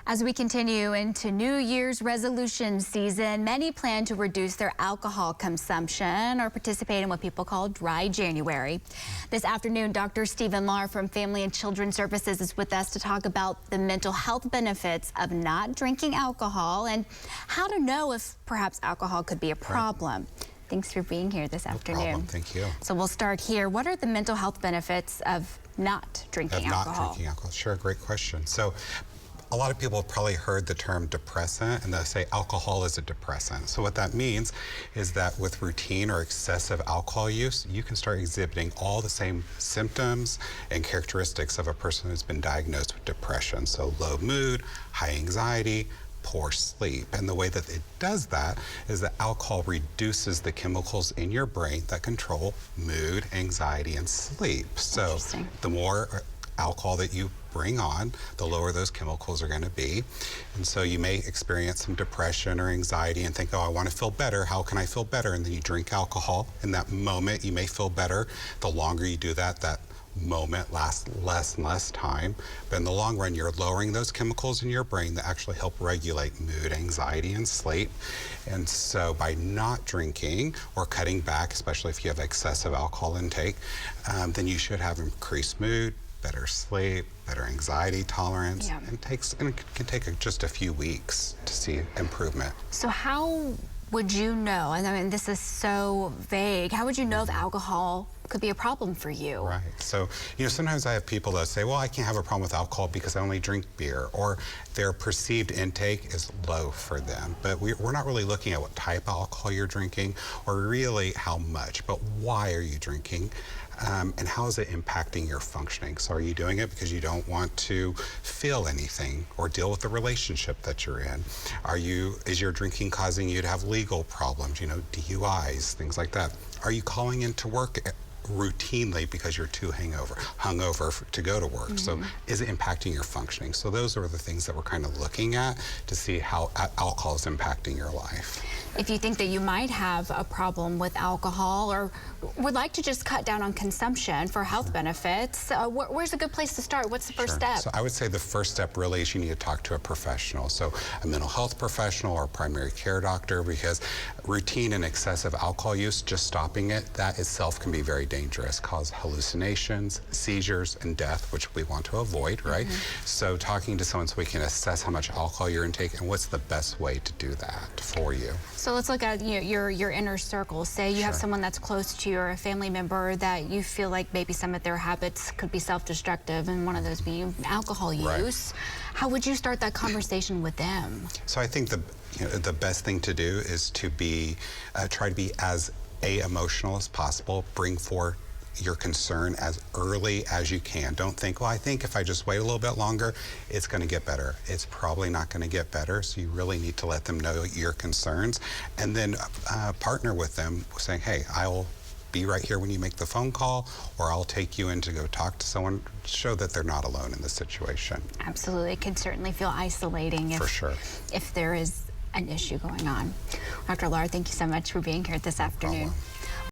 As we continue into New Year's resolution season, many plan to reduce their alcohol consumption or participate in what people call dry January. This afternoon, Dr. Stevan Lahr from Family and Children's Services is with us to talk about the mental health benefits of not drinking alcohol and how to know if perhaps alcohol could be a problem. Right. Thanks for being here this afternoon. No problem. Thank you. So we'll start here. What are the mental health benefits of not drinking alcohol? Not drinking alcohol. Sure, great question. So a lot of people have probably heard the term depressant, and they'll say alcohol is a depressant. So what that means is that with routine or excessive alcohol use, you can start exhibiting all the same symptoms and characteristics of a person who's been diagnosed with depression. So low mood, high anxiety, poor sleep. And the way that it does that is that alcohol reduces the chemicals in your brain that control mood, anxiety, and sleep. So the more alcohol that you bring on, the lower those chemicals are going to be. And so you may experience some depression or anxiety and think, oh, I want to feel better. How can I feel better? And then you drink alcohol. In that moment, you may feel better. The longer you do that, that moment lasts less and less time. But in the long run, you're lowering those chemicals in your brain that actually help regulate mood, anxiety, and sleep. And so by not drinking or cutting back, especially if you have excessive alcohol intake, then you should have increased mood, better sleep, better anxiety tolerance, and it can take just a few weeks to see improvement. So how would you know, and I mean this is so vague, how would you know if alcohol could be a problem for you? Right. So, sometimes I have people that say, well, I can't have a problem with alcohol because I only drink beer, or their perceived intake is low for them. But we're not really looking at what type of alcohol you're drinking or really how much, but why are you drinking? And how is it impacting your functioning? So are you doing it because you don't want to feel anything or deal with the relationship that you're in? Is your drinking causing you to have legal problems, DUIs, things like that? Are you calling into work routinely because you're too hungover to go to work? Mm-hmm. So is it impacting your functioning? So those are the things that we're kind of looking at to see how alcohol is impacting your life. If you think that you might have a problem with alcohol or would like to just cut down on consumption for health benefits, where's a good place to start? What's the first step? So I would say the first step really is you need to talk to a professional. So a mental health professional or a primary care doctor, because routine and excessive alcohol use, just stopping it, that itself can be very dangerous, cause hallucinations, seizures, and death, which we want to avoid, right? Mm-hmm. So talking to someone so we can assess how much alcohol you're intaking and what's the best way to do that for you. So let's look at your inner circle. Say you have someone that's close to you or a family member that you feel like maybe some of their habits could be self-destructive, and one of those being alcohol use. Right. How would you start that conversation with them? So I think the best thing to do is to try to be as emotional as possible. Bring forth your concern as early as you can. Don't think, well, I think if I just wait a little bit longer, it's going to get better. It's probably not going to get better, so you really need to let them know your concerns, and then partner with them saying, hey, I'll be right here when you make the phone call, or I'll take you in to go talk to someone, show that they're not alone in the situation. Absolutely. It can certainly feel isolating if there is an issue going on. Dr. Lahr, thank you so much for being here this afternoon. Problem.